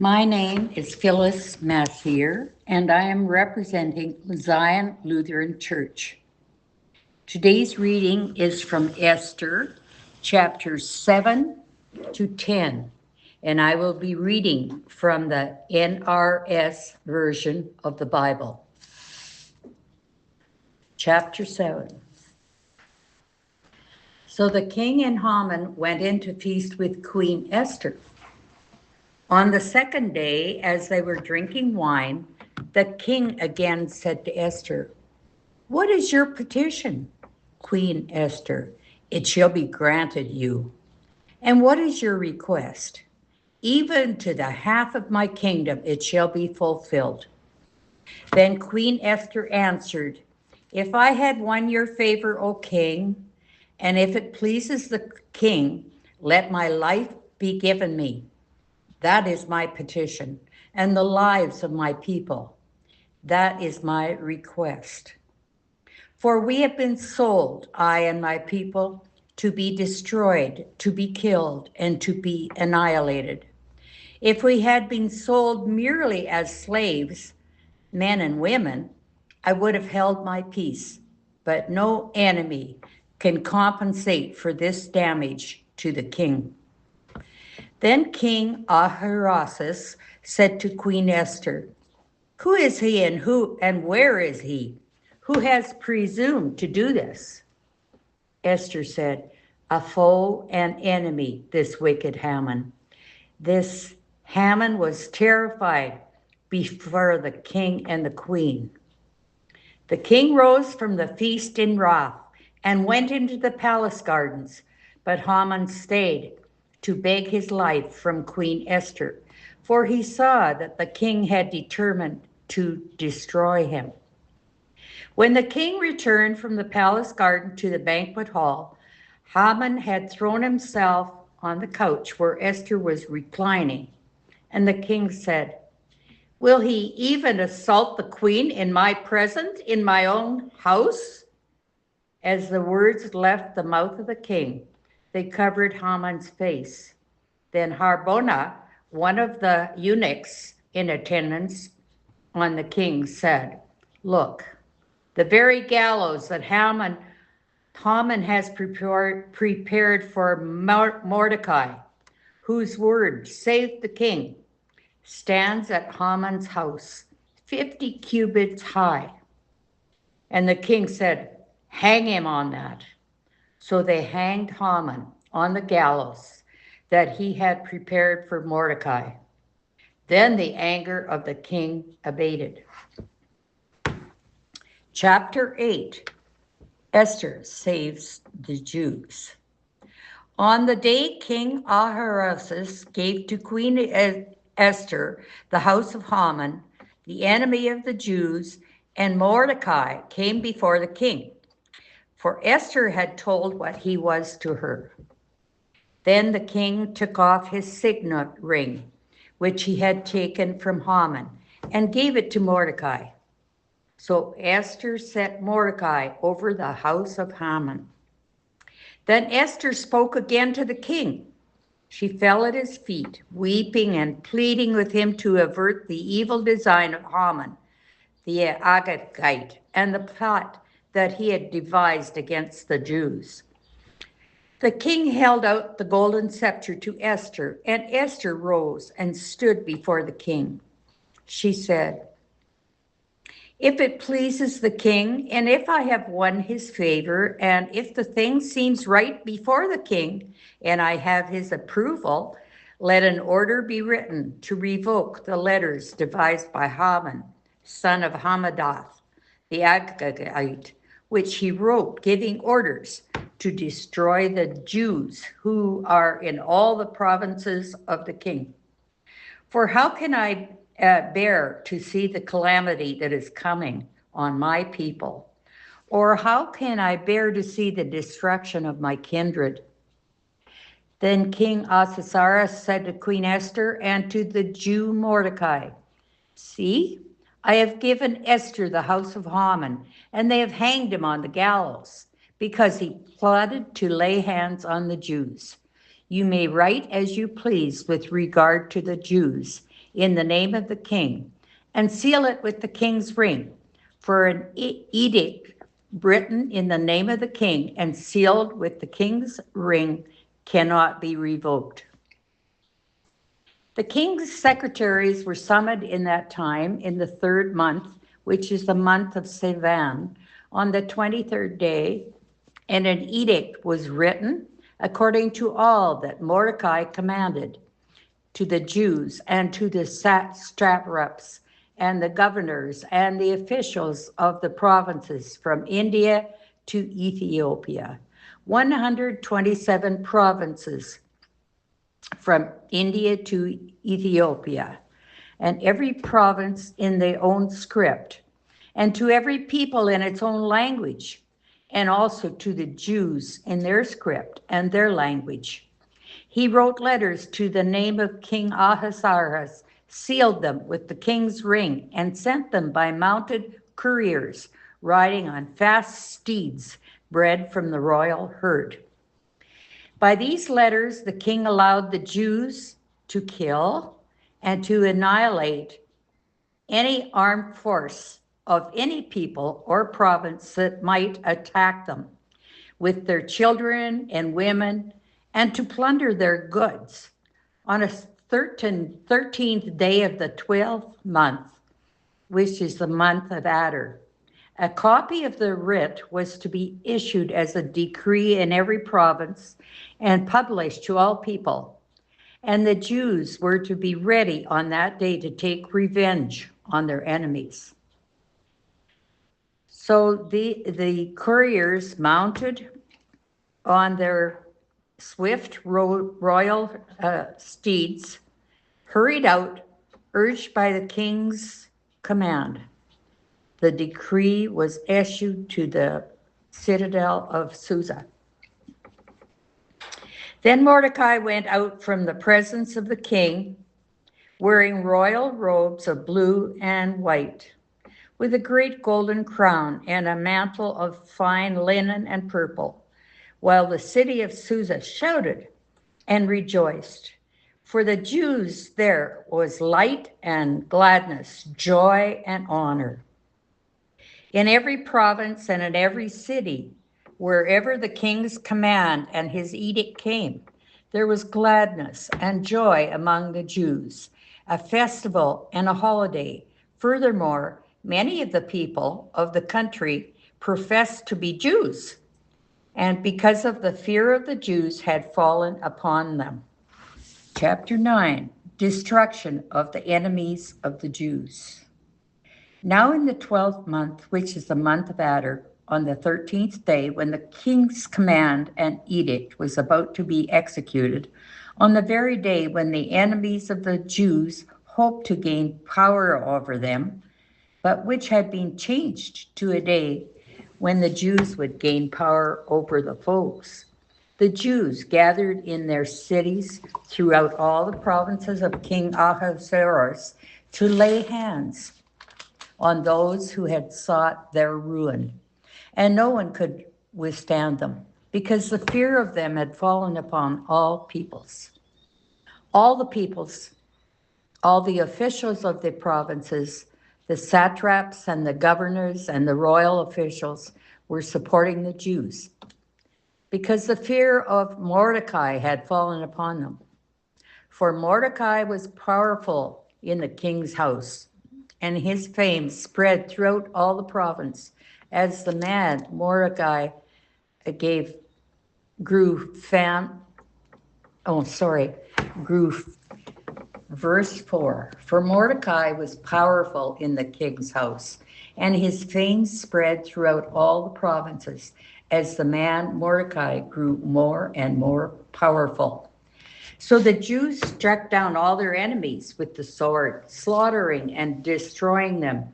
My name is Phyllis Massier, and I am representing Zion Lutheran Church. Today's reading is from Esther, chapters 7 to 10, and I will be reading from the NRS version of the Bible. Chapter 7. So the king and Haman went in to feast with Queen Esther. On the second day, as they were drinking wine, the king again said to Esther, "What is your petition, Queen Esther? It shall be granted you. And what is your request? Even to the half of my kingdom it shall be fulfilled." Then Queen Esther answered, "If I had won your favor, O king, and if it pleases the king, let my life be given me. That is my petition, and the lives of my people. That is my request. For we have been sold, I and my people, to be destroyed, to be killed, and to be annihilated. If we had been sold merely as slaves, men and women, I would have held my peace. But no enemy can compensate for this damage to the king." Then King Ahasuerus said to Queen Esther, "Who is he and where is he? Who has presumed to do this?" Esther said, "A foe and enemy, this wicked Haman." This Haman was terrified before the king and the queen. The king rose from the feast in wrath and went into the palace gardens, but Haman stayed to beg his life from Queen Esther, for he saw that the king had determined to destroy him. When the king returned from the palace garden to the banquet hall, Haman had thrown himself on the couch where Esther was reclining, and the king said, "Will he even assault the queen in my presence, in my own house?" As the words left the mouth of the king, they covered Haman's face. Then Harbona, one of the eunuchs in attendance on the king, said, "Look, the very gallows that Haman has prepared for Mordecai, whose word saved the king, stands at Haman's house, 50 cubits high." And the king said, "Hang him on that." So they hanged Haman on the gallows that he had prepared for Mordecai. Then the anger of the king abated. Chapter 8. Esther saves the Jews. On the day King Ahasuerus gave to Queen Esther the house of Haman, the enemy of the Jews, and Mordecai came before the king, for Esther had told what he was to her. Then the king took off his signet ring, which he had taken from Haman, and gave it to Mordecai. So Esther set Mordecai over the house of Haman. Then Esther spoke again to the king. She fell at his feet, weeping and pleading with him to avert the evil design of Haman, the Agagite, and the plot that he had devised against the Jews. The king held out the golden scepter to Esther, and Esther rose and stood before the king. She said, "If it pleases the king, and if I have won his favor, and if the thing seems right before the king, and I have his approval, let an order be written to revoke the letters devised by Haman, son of Hammedatha, the Agagite, which he wrote giving orders to destroy the Jews who are in all the provinces of the king. For how can I bear to see the calamity that is coming on my people? Or how can I bear to see the destruction of my kindred?" Then King Ahasuerus said to Queen Esther and to the Jew Mordecai, "See, I have given Esther the house of Haman, and they have hanged him on the gallows, because he plotted to lay hands on the Jews. You may write as you please with regard to the Jews, in the name of the king, and seal it with the king's ring. For an edict written in the name of the king and sealed with the king's ring cannot be revoked. The king's secretaries were summoned in that time in the 3rd month, which is the month of Sivan, on the 23rd day, and an edict was written according to all that Mordecai commanded to the Jews and to the satraps and the governors and the officials of the provinces from India to Ethiopia. 127 provinces from India to Ethiopia, and every province in their own script, and to every people in its own language, and also to the Jews in their script and their language. He wrote letters to the name of King Ahasuerus, sealed them with the king's ring, and sent them by mounted couriers riding on fast steeds bred from the royal herd. By these letters, the king allowed the Jews to kill and to annihilate any armed force of any people or province that might attack them, with their children and women, and to plunder their goods. On a 13th day of the 12th month, which is the month of Adar, a copy of the writ was to be issued as a decree in every province and published to all people. And the Jews were to be ready on that day to take revenge on their enemies. So the couriers, mounted on their swift royal steeds, hurried out, urged by the king's command. The decree was issued to the citadel of Susa. Then Mordecai went out from the presence of the king, wearing royal robes of blue and white, with a great golden crown and a mantle of fine linen and purple, while the city of Susa shouted and rejoiced. For the Jews there was light and gladness, joy and honor. In every province and in every city, wherever the king's command and his edict came, there was gladness and joy among the Jews, a festival and a holiday. Furthermore, many of the people of the country professed to be Jews, and because of the fear of the Jews had fallen upon them. Chapter 9, Destruction of the Enemies of the Jews. Now in the 12th month, which is the month of Adar, on the 13th day, when the king's command and edict was about to be executed, on the very day when the enemies of the Jews hoped to gain power over them, but which had been changed to a day when the Jews would gain power over the foes. The Jews gathered in their cities throughout all the provinces of King Ahasuerus to lay hands on those who had sought their ruin, and no one could withstand them, because the fear of them had fallen upon all peoples. All the peoples, all the officials of the provinces, the satraps and the governors and the royal officials were supporting the Jews, because the fear of Mordecai had fallen upon them. For Mordecai was powerful in the king's house, and his fame spread throughout all the province as the man Mordecai grew. Verse 4, for Mordecai was powerful in the king's house, and his fame spread throughout all the provinces as the man Mordecai grew more and more powerful. So the Jews struck down all their enemies with the sword, slaughtering and destroying them,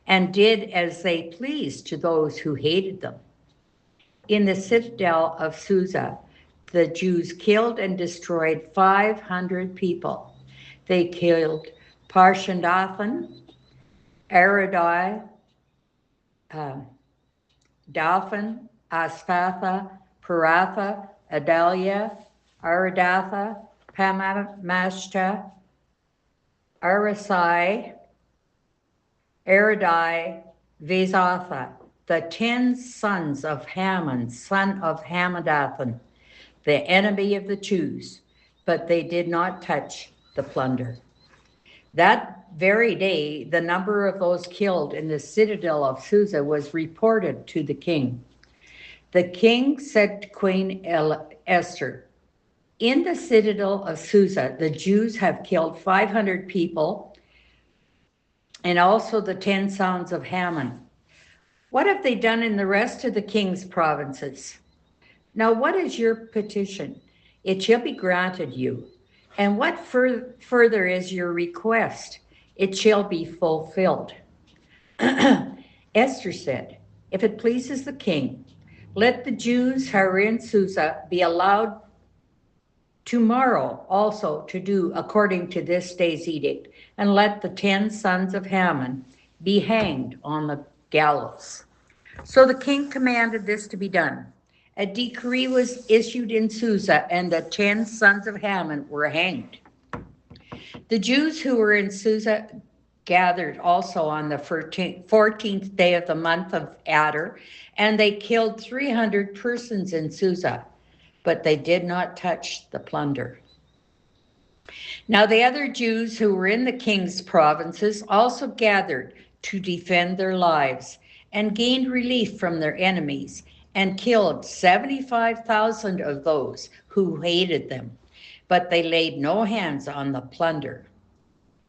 and did as they pleased to those who hated them. In the citadel of Susa, the Jews killed and destroyed 500 people. They killed Parshandathan, Aradai, Dalphan, Aspatha, Paratha, Adalia, Aradatha, Pamashta, Arisai, Eridai, Vezatha, the 10 sons of Haman, son of Hamadathan, the enemy of the Jews, but they did not touch the plunder. That very day, the number of those killed in the citadel of Susa was reported to the king. The king said to Queen Esther, in the citadel of Susa, the Jews have killed 500 people and also the 10 sons of Haman. What have they done in the rest of the king's provinces? Now, what is your petition? It shall be granted you. And what further is your request? It shall be fulfilled. Esther said, if it pleases the king, let the Jews who are in Susa be allowed tomorrow also to do according to this day's edict, and let the 10 sons of Haman be hanged on the gallows. So the king commanded this to be done. A decree was issued in Susa, and the 10 sons of Haman were hanged. The Jews who were in Susa gathered also on the 14th day of the month of Adar, and they killed 300 persons in Susa, but they did not touch the plunder. Now the other Jews who were in the king's provinces also gathered to defend their lives and gained relief from their enemies, and killed 75,000 of those who hated them, but they laid no hands on the plunder.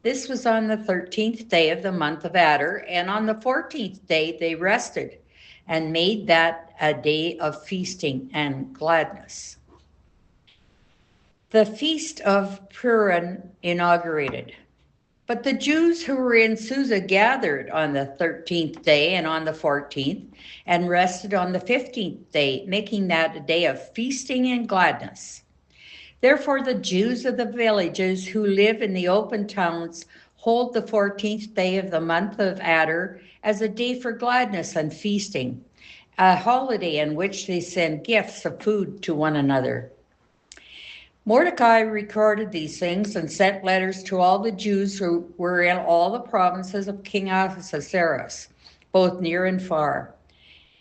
This was on the 13th day of the month of Adar, and on the 14th day they rested and made that a day of feasting and gladness. The feast of Purim inaugurated. But the Jews who were in Susa gathered on the 13th day and on the 14th, and rested on the 15th day, making that a day of feasting and gladness. Therefore the Jews of the villages who live in the open towns hold the 14th day of the month of Adar as a day for gladness and feasting, a holiday in which they send gifts of food to one another. Mordecai recorded these things and sent letters to all the Jews who were in all the provinces of King Ahasuerus, both near and far,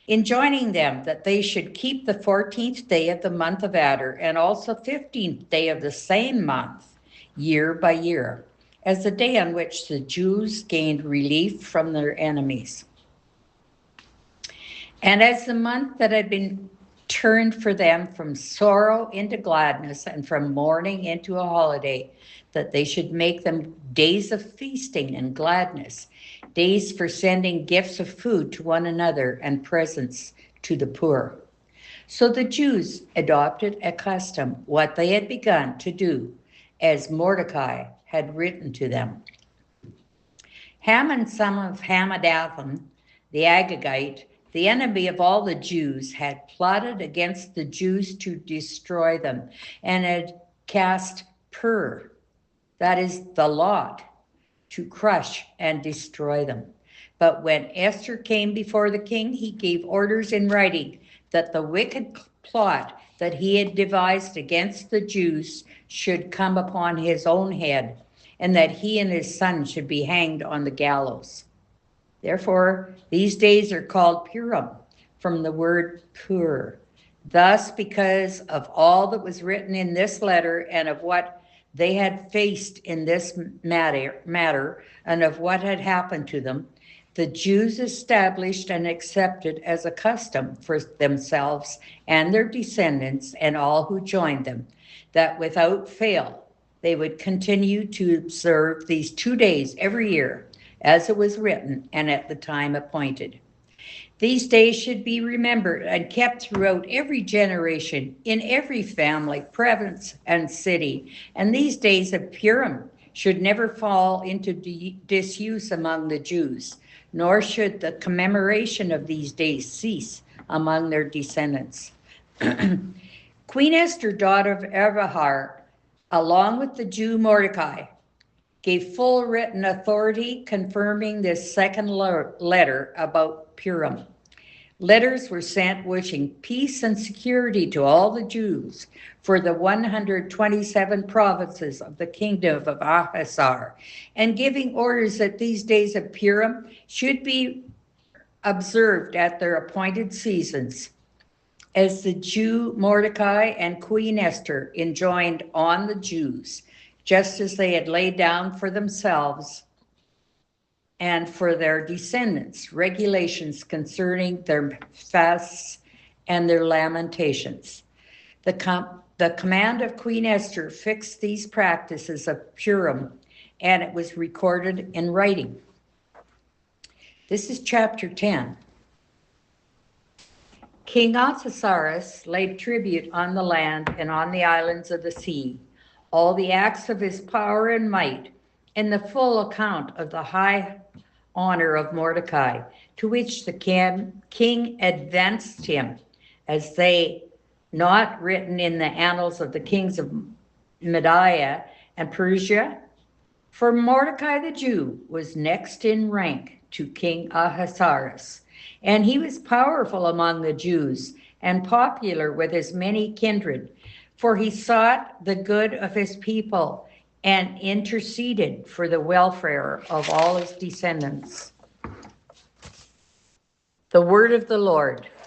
enjoining them that they should keep the 14th day of the month of Adar and also 15th day of the same month, year by year, as the day on which the Jews gained relief from their enemies. And as the month that had been turned for them from sorrow into gladness and from mourning into a holiday, that they should make them days of feasting and gladness, days for sending gifts of food to one another and presents to the poor. So the Jews adopted a custom, what they had begun to do, as Mordecai had written to them. Haman, son of Hamadathan, the Agagite, the enemy of all the Jews, had plotted against the Jews to destroy them, and had cast pur, that is the lot, to crush and destroy them. But when Esther came before the king, he gave orders in writing that the wicked plot that he had devised against the Jews should come upon his own head, and that he and his son should be hanged on the gallows. Therefore, these days are called Purim, from the word pur. Thus, because of all that was written in this letter, and of what they had faced in this matter, and of what had happened to them, the Jews established and accepted as a custom for themselves and their descendants and all who joined them, that without fail they would continue to observe these 2 days every year, as it was written and at the time appointed. These days should be remembered and kept throughout every generation, in every family, province, and city. And these days of Purim should never fall into disuse among the Jews, nor should the commemoration of these days cease among their descendants. Queen Esther, daughter of Evahar, along with the Jew Mordecai, gave full written authority confirming this second letter about Purim. Letters were sent wishing peace and security to all the Jews for the 127 provinces of the kingdom of Ahasuerus, and giving orders that these days of Purim should be observed at their appointed seasons, as the Jew Mordecai and Queen Esther enjoined on the Jews, just as they had laid down for themselves and for their descendants regulations concerning their fasts and their lamentations. The command of Queen Esther fixed these practices of Purim, and it was recorded in writing. This is chapter 10. King Ahasuerus laid tribute on the land and on the islands of the sea, all the acts of his power and might, and the full account of the high honor of Mordecai, to which the king advanced him, as they not written in the annals of the kings of Media and Persia. For Mordecai the Jew was next in rank to King Ahasuerus, and he was powerful among the Jews and popular with his many kindred, for he sought the good of his people and interceded for the welfare of all his descendants. The word of the Lord.